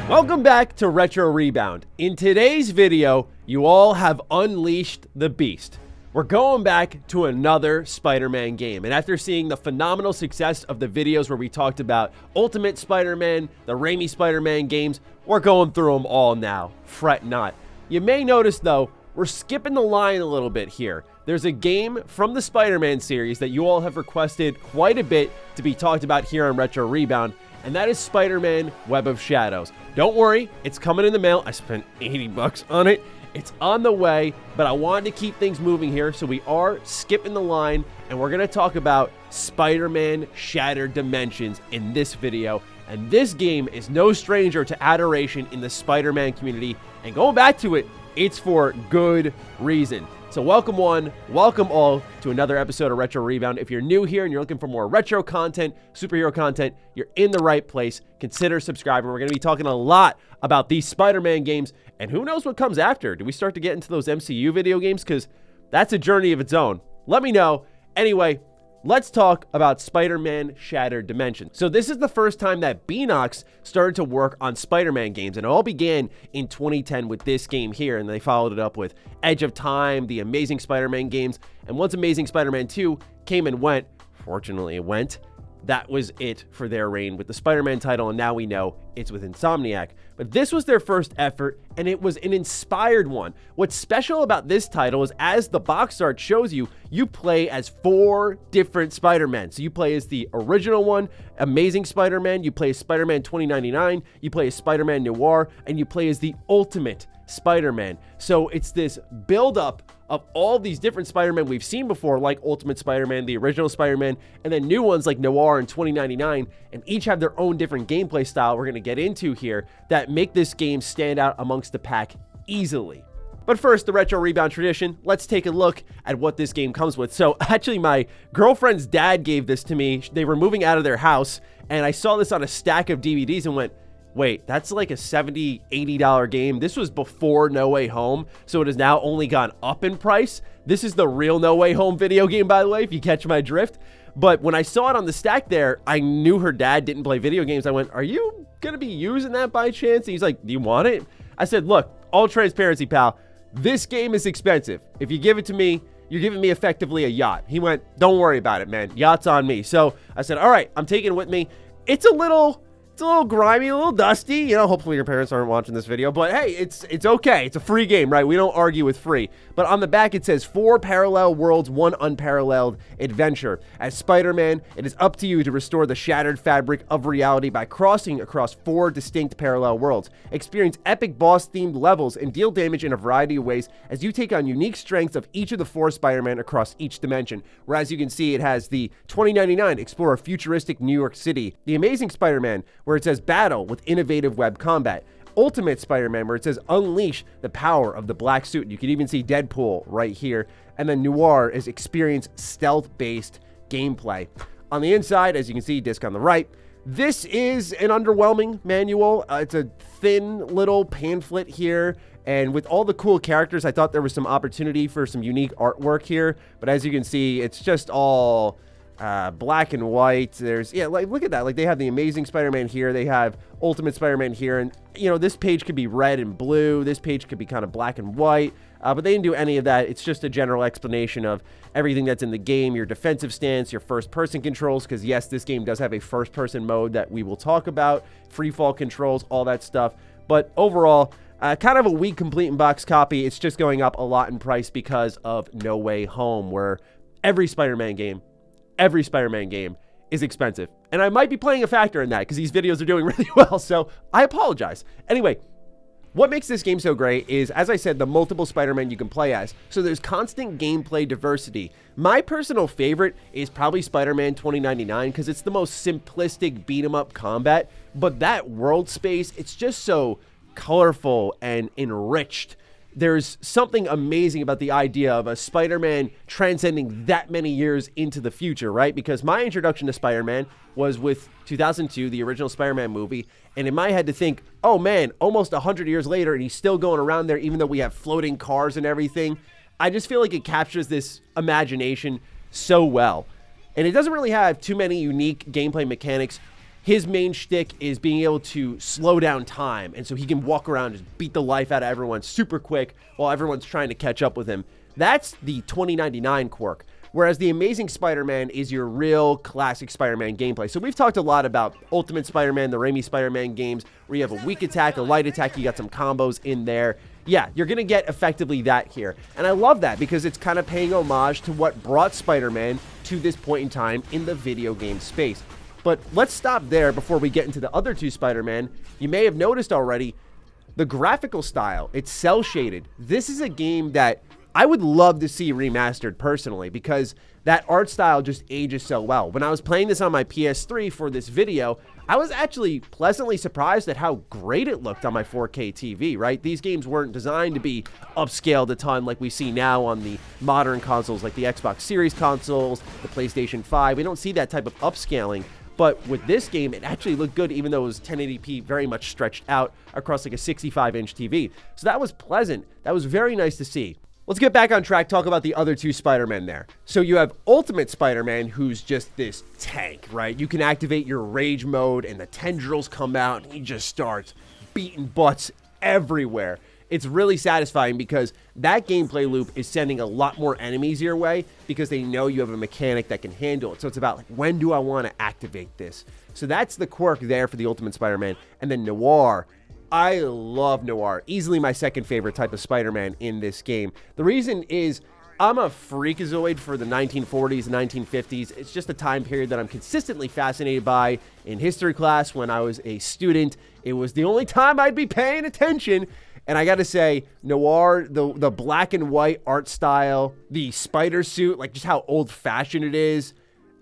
Welcome back to Retro Rebound. In today's video, you all have unleashed the beast. We're going back to another Spider-Man game, and after seeing the phenomenal success of the videos where we talked about Ultimate Spider-Man, the Raimi Spider-Man games, we're going through them all now. Fret not. You may notice, though, we're skipping the line a little bit here. There's a game from the Spider-Man series that you all have requested quite a bit to be talked about here on Retro Rebound, and that is Spider-Man Web of Shadows. Don't worry, it's coming in the mail. I spent 80 bucks on it. It's on the way, but I wanted to keep things moving here, so we are skipping the line, and we're going to talk about Spider-Man Shattered Dimensions in this video. And this game is no stranger to adoration in the Spider-Man community, and going back to it, it's for good reason. So welcome one, welcome all to another episode of Retro Rebound. If you're new here and you're looking for more retro content, superhero content, you're in the right place. Consider subscribing. We're going to be talking a lot about these Spider-Man games, and who knows what comes after. Do we start to get into those MCU video games? Because that's a journey of its own. Let me know. Anyway, let's talk about Spider-Man Shattered Dimensions. So this is the first time that Beanox started to work on Spider-Man games, and it all began in 2010 with this game here, and they followed it up with Edge of Time, the Amazing Spider-Man games, and once Amazing Spider-Man 2 came and went, fortunately it went, that was it for their reign with the Spider-Man title, and now we know it's with Insomniac. But this was their first effort, and it was an inspired one. What's special about this title is, as the box art shows you, you play as 4 different Spider-Man. So you play as the original one, Amazing Spider-Man, you play as Spider-Man 2099, you play as Spider-Man Noir, and you play as the Ultimate Spider-Man. So it's this build-up of all these different Spider-Man we've seen before, like Ultimate Spider-Man, the original Spider-Man, and then new ones like Noir and 2099, and each have their own different gameplay style we're going to get into here that make this game stand out amongst the pack easily. But first, the Retro Rebound tradition, let's take a look at what this game comes with. So actually, my girlfriend's dad gave this to me. They were moving out of their house, and I saw this on a stack of DVDs and went, wait, that's like a $70, $80 game. This was before No Way Home, so it has now only gone up in price. This is the real No Way Home video game, by the way, if you catch my drift. But when I saw it on the stack there, I knew her dad didn't play video games. I went, are you going to be using that by chance? And he's like, do you want it? I said, look, all transparency, pal. This game is expensive. If you give it to me, you're giving me effectively a yacht. He went, don't worry about it, man. Yacht's on me. So I said, all right, I'm taking it with me. It's a little grimy, a little dusty. You know, hopefully your parents aren't watching this video. But hey, it's okay. It's a free game, right? We don't argue with free. But on the back, it says 4 parallel worlds, 1 unparalleled adventure. As Spider-Man, it is up to you to restore the shattered fabric of reality by crossing across 4 distinct parallel worlds. Experience epic boss-themed levels and deal damage in a variety of ways as you take on unique strengths of each of the 4 Spider-Man across each dimension. Where, as you can see, it has the 2099, explore a futuristic New York City. The Amazing Spider-Man, where it says battle with innovative web combat. Ultimate Spider-Man, where it says unleash the power of the black suit. You can even see Deadpool right here. And then Noir is experience stealth-based gameplay. On the inside, as you can see, disc on the right, this is an underwhelming manual. It's a thin little pamphlet here. And with all the cool characters, I thought there was some opportunity for some unique artwork here. But as you can see, it's just all black and white. There's, yeah, like, look at that. Like, they have the Amazing Spider-Man here. They have Ultimate Spider-Man here. And, you know, this page could be red and blue. This page could be kind of black and white. But they didn't do any of that. It's just a general explanation of everything that's in the game, your defensive stance, your first-person controls, because, yes, this game does have a first-person mode that we will talk about, free-fall controls, all that stuff. But overall, kind of a weak complete in-box copy. It's just going up a lot in price because of No Way Home, where every Spider-Man game is expensive. And I might be playing a factor in that because these videos are doing really well, so I apologize. Anyway, what makes this game so great is, as I said, the multiple Spider-Man you can play as. So there's constant gameplay diversity. My personal favorite is probably Spider-Man 2099 because it's the most simplistic beat-em-up combat, but that world space, it's just so colorful and enriched. There's something amazing about the idea of a Spider-Man transcending that many years into the future, right? Because my introduction to Spider-Man was with 2002, the original Spider-Man movie, and in my head to think, oh man, almost 100 years later, and he's still going around there even though we have floating cars and everything. I just feel like it captures this imagination so well. And it doesn't really have too many unique gameplay mechanics his main shtick is being able to slow down time, and so he can walk around and just beat the life out of everyone super quick while everyone's trying to catch up with him. That's the 2099 quirk. Whereas the Amazing Spider-Man is your real classic Spider-Man gameplay. So we've talked a lot about Ultimate Spider-Man, the Raimi Spider-Man games, where you have a weak attack, a light attack, you got some combos in there. Yeah, you're going to get effectively that here. And I love that because it's kind of paying homage to what brought Spider-Man to this point in time in the video game space. But let's stop there before we get into the other two Spider-Man. You may have noticed already, the graphical style, it's cel-shaded. This is a game that I would love to see remastered personally because that art style just ages so well. When I was playing this on my PS3 for this video, I was actually pleasantly surprised at how great it looked on my 4K TV, right? These games weren't designed to be upscaled a ton like we see now on the modern consoles like the Xbox Series consoles, the PlayStation 5. We don't see that type of upscaling. But with this game, it actually looked good, even though it was 1080p very much stretched out across like a 65-inch TV. So that was pleasant. That was very nice to see. Let's get back on track, talk about the other two Spider-Men there. So you have Ultimate Spider-Man, who's just this tank, right? You can activate your rage mode, and the tendrils come out, and he just starts beating butts everywhere. It's really satisfying because that gameplay loop is sending a lot more enemies your way because they know you have a mechanic that can handle it. So it's about, like, when do I want to activate this? So that's the quirk there for the Ultimate Spider-Man. And then Noir. I love Noir. Easily my second favorite type of Spider-Man in this game. The reason is I'm a freakazoid for the 1940s and 1950s. It's just a time period that I'm consistently fascinated by. In history class, when I was a student, it was the only time I'd be paying attention. And I got to say, Noir, the black and white art style, the spider suit, like just how old-fashioned it is,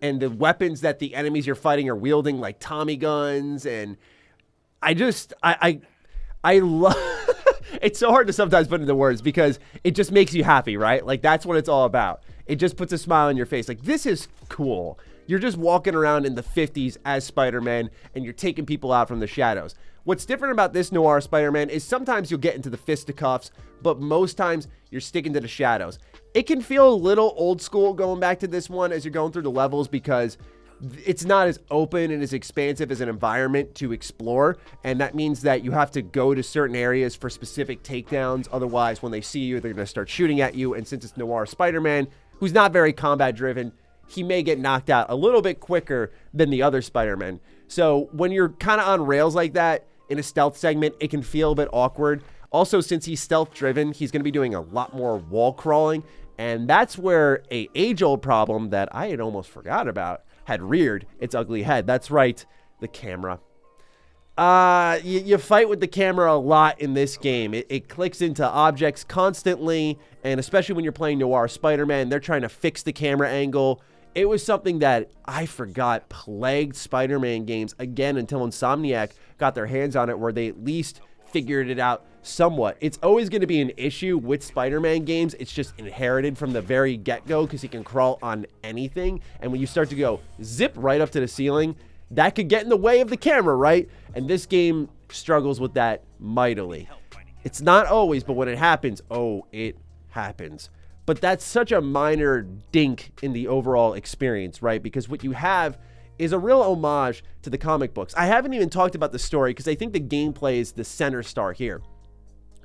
and the weapons that the enemies you're fighting are wielding, like Tommy guns, and I love it's so hard to sometimes put into words because it just makes you happy, right? Like, that's what it's all about. It just puts a smile on your face. Like, this is cool. You're just walking around in the 50s as Spider-Man, and you're taking people out from the shadows. What's different about this Noir Spider-Man is sometimes you'll get into the fisticuffs, but most times you're sticking to the shadows. It can feel a little old school going back to this one as you're going through the levels because it's not as open and as expansive as an environment to explore, and that means that you have to go to certain areas for specific takedowns. Otherwise, when they see you, they're going to start shooting at you, and since it's Noir Spider-Man, who's not very combat driven, he may get knocked out a little bit quicker than the other Spider-Men. So when you're kind of on rails like that in a stealth segment, it can feel a bit awkward. Also, since he's stealth driven, he's going to be doing a lot more wall crawling, and that's where a age-old problem that I had almost forgot about had reared its ugly head. That's right, the camera. You fight with the camera a lot in this game. It clicks into objects constantly, and especially when you're playing Noir Spider-Man, they're trying to fix the camera angle. It was something that I forgot plagued Spider-Man games again until Insomniac got their hands on it, where they at least figured it out somewhat. It's always going to be an issue with Spider-Man games. It's just inherited from the very get-go because he can crawl on anything. And when you start to go zip right up to the ceiling, that could get in the way of the camera, right? And this game struggles with that mightily. It's not always, but when it happens, oh, it happens. But that's such a minor dink in the overall experience, right? Because what you have is a real homage to the comic books. I haven't even talked about the story because I think the gameplay is the center star here.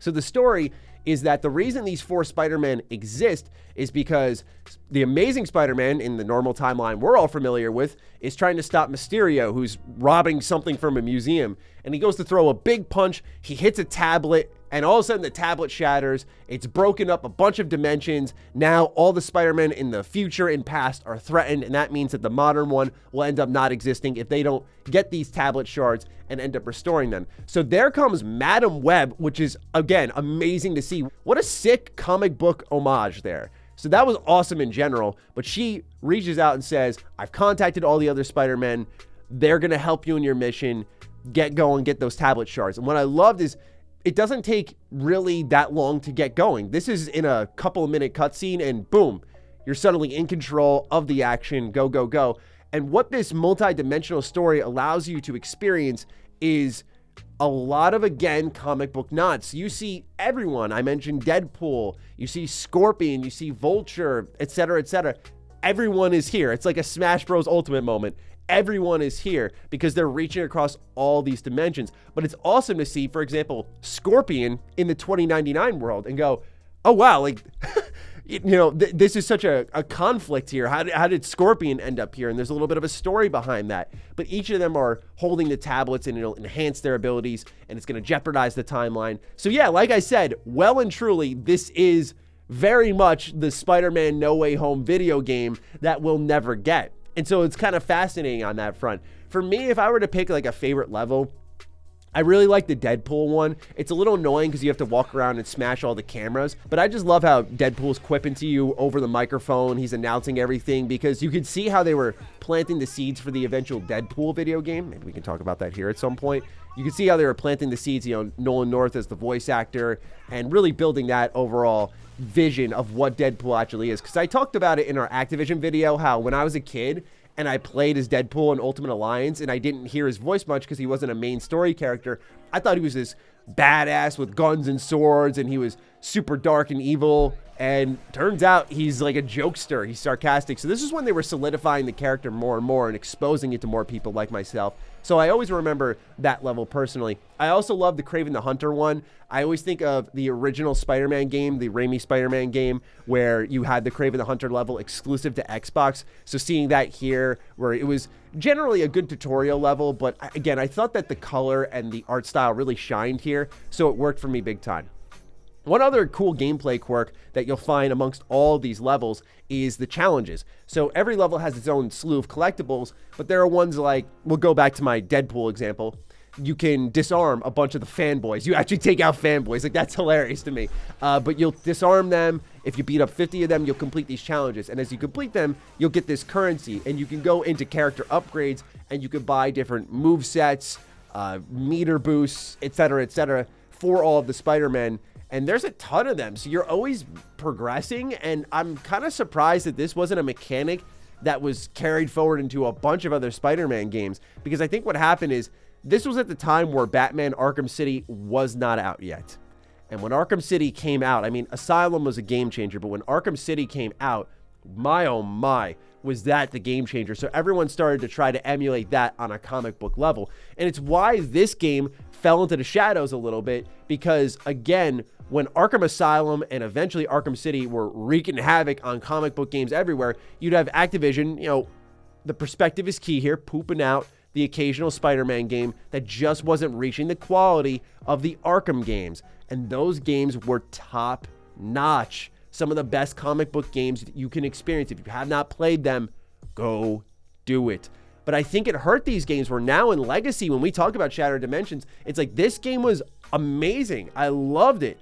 So the story is that the reason these four Spider-Men exist is because the Amazing Spider-Man in the normal timeline we're all familiar with is trying to stop Mysterio, who's robbing something from a museum. And he goes to throw a big punch, he hits a tablet, and all of a sudden the tablet shatters. It's broken up a bunch of dimensions. Now all the Spider-Men in the future and past are threatened, and that means that the modern one will end up not existing if they don't get these tablet shards and end up restoring them. So there comes Madam Web, which is, again, amazing to see. What a sick comic book homage there. So that was awesome in general, but she reaches out and says, I've contacted all the other Spider-Men. They're going to help you in your mission. Get going, get those tablet shards. And what I loved is it doesn't take really that long to get going. This is in a couple of minute cutscene and boom, you're suddenly in control of the action. Go, go, go. And what this multi-dimensional story allows you to experience is a lot of, again, comic book nods. You see everyone. I mentioned Deadpool. You see Scorpion. You see Vulture, etc., etc. Everyone is here. It's like a Smash Bros. Ultimate moment. everyone is here because they're reaching across all these dimensions. But it's awesome to see, for example, Scorpion in the 2099 world and go, oh, wow, like, this is such a conflict here. How did Scorpion end up here? And there's a little bit of a story behind that. But each of them are holding the tablets, and it'll enhance their abilities, and it's going to jeopardize the timeline. So yeah, like I said, well and truly, this is very much the Spider-Man No Way Home video game that we'll never get. And so it's kind of fascinating on that front. For me, if I were to pick like a favorite level, I really like the Deadpool one. It's a little annoying because you have to walk around and smash all the cameras, but I just love how Deadpool's quipping to you over the microphone. He's announcing everything because you can see how they were planting the seeds for the eventual Deadpool video game. Maybe we can talk about that here at some point. You can see how they were planting the seeds, Nolan North as the voice actor, and really building that overall vision of what Deadpool actually is. Because I talked about it in our Activision video, how when I was a kid and I played as Deadpool in Ultimate Alliance and I didn't hear his voice much because he wasn't a main story character, I thought he was this badass with guns and swords and he was super dark and evil. And turns out he's like a jokester. He's sarcastic. So this is when they were solidifying the character more and more and exposing it to more people like myself. So I always remember that level personally. I also love the Kraven the Hunter one. I always think of the original Spider-Man game, the Raimi Spider-Man game, where you had the Kraven the Hunter level exclusive to Xbox. So seeing that here, where it was generally a good tutorial level, but again, I thought that the color and the art style really shined here, so it worked for me big time. One other cool gameplay quirk that you'll find amongst all these levels is the challenges. So every level has its own slew of collectibles, but there are ones like, we'll go back to my Deadpool example. You can disarm a bunch of the fanboys. You actually take out fanboys. Like, that's hilarious to me. But you'll disarm them. If you beat up 50 of them, you'll complete these challenges. And as you complete them, you'll get this currency. And you can go into character upgrades, and you can buy different move sets, meter boosts, etc., for all of the Spider-Men. And there's a ton of them, so you're always progressing, and I'm kind of surprised that this wasn't a mechanic that was carried forward into a bunch of other Spider-Man games, because I think what happened is this was at the time where Batman Arkham City was not out yet. And when Arkham City came out, I mean, Asylum was a game changer, but when Arkham City came out, my oh my, was that the game changer. So everyone started to try to emulate that on a comic book level. And it's why this game fell into the shadows a little bit, because again, when Arkham Asylum and eventually Arkham City were wreaking havoc on comic book games everywhere, you'd have Activision, the perspective is key here, pooping out the occasional Spider-Man game that just wasn't reaching the quality of the Arkham games. And those games were top notch. Some of the best comic book games that you can experience. If you have not played them, go do it. But I think it hurt these games. We're now in Legacy. When we talk about Shattered Dimensions, it's like this game was amazing. I loved it.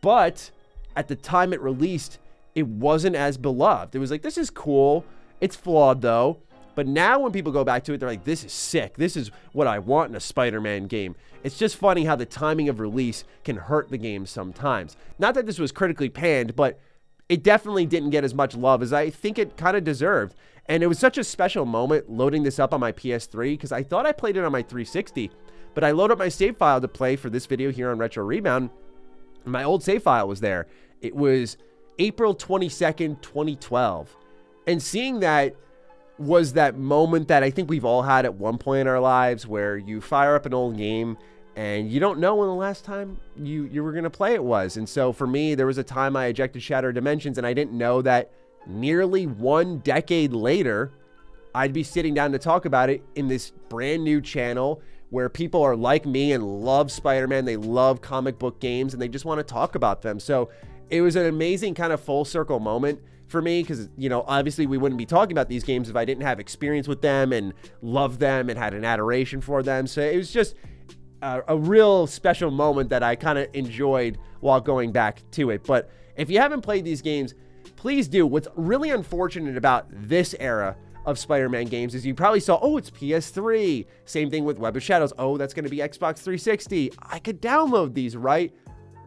But at the time it released, it wasn't as beloved. It was like, this is cool. It's flawed though. But now when people go back to it, they're like, this is sick. This is what I want in a Spider-Man game. It's just funny how the timing of release can hurt the game sometimes. Not that this was critically panned, but it definitely didn't get as much love as I think it kind of deserved. And it was such a special moment loading this up on my PS3, because I thought I played it on my 360, but I loaded up my save file to play for this video here on Retro Rebound. My old save file was there. It was April 22nd, 2012. And seeing that was that moment that I think we've all had at one point in our lives, where you fire up an old game and you don't know when the last time you were going to play it was. And so for me, there was a time I ejected Shattered Dimensions, and I didn't know that nearly 1 decade later, I'd be sitting down to talk about it in this brand new channel where people are like me and love Spider-Man. They love comic book games, and they just want to talk about them. So it was an amazing kind of full circle moment for me, because, obviously we wouldn't be talking about these games if I didn't have experience with them and loved them and had an adoration for them. So it was just a real special moment that I kind of enjoyed while going back to it. But if you haven't played these games, please do. What's really unfortunate about this era of Spider-Man games is you probably saw, oh, it's PS3. Same thing with Web of Shadows. Oh, that's going to be Xbox 360. I could download these, right?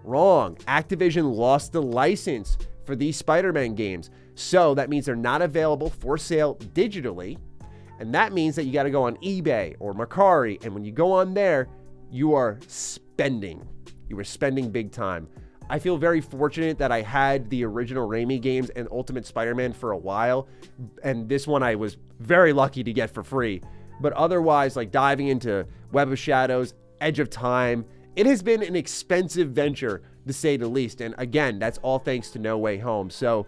Wrong. Activision lost the license for these Spider-Man games. So that means they're not available for sale digitally. And that means that you got to go on eBay or Mercari. And when you go on there, you are spending. You are spending big time. I feel very fortunate that I had the original Raimi games and Ultimate Spider-Man for a while, and this one I was very lucky to get for free. But otherwise, like diving into Web of Shadows, Edge of Time, it has been an expensive venture, to say the least. And again, that's all thanks to No Way Home. So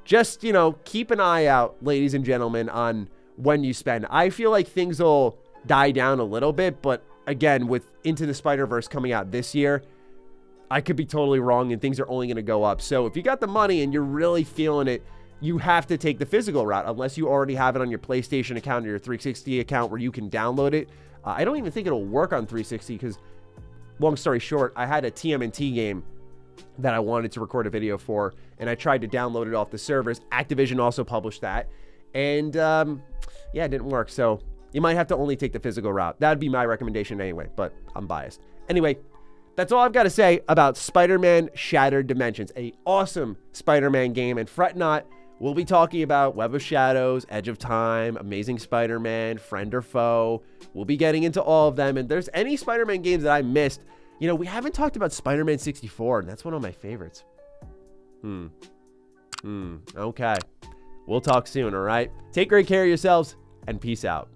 just, you know, keep an eye out, ladies and gentlemen, on when you spend. I feel like things will die down a little bit, but again, with Into the Spider-Verse coming out this year, I could be totally wrong and things are only going to go up. So if you got the money and you're really feeling it, you have to take the physical route, unless you already have it on your PlayStation account or your 360 account where you can download it. I don't even think it'll work on 360 because, long story short, I had a TMNT game that I wanted to record a video for, and I tried to download it off the servers. Activision also published that, and yeah, it didn't work. So you might have to only take the physical route. That'd be my recommendation anyway, but I'm biased. Anyway, that's all I've got to say about Spider-Man Shattered Dimensions, a awesome Spider-Man game. And fret not, we'll be talking about Web of Shadows, Edge of Time, Amazing Spider-Man, Friend or Foe. We'll be getting into all of them. And there's any Spider-Man games that I missed. You know, we haven't talked about Spider-Man 64, and that's one of my favorites. Okay. We'll talk soon, all right? Take great care of yourselves, and peace out.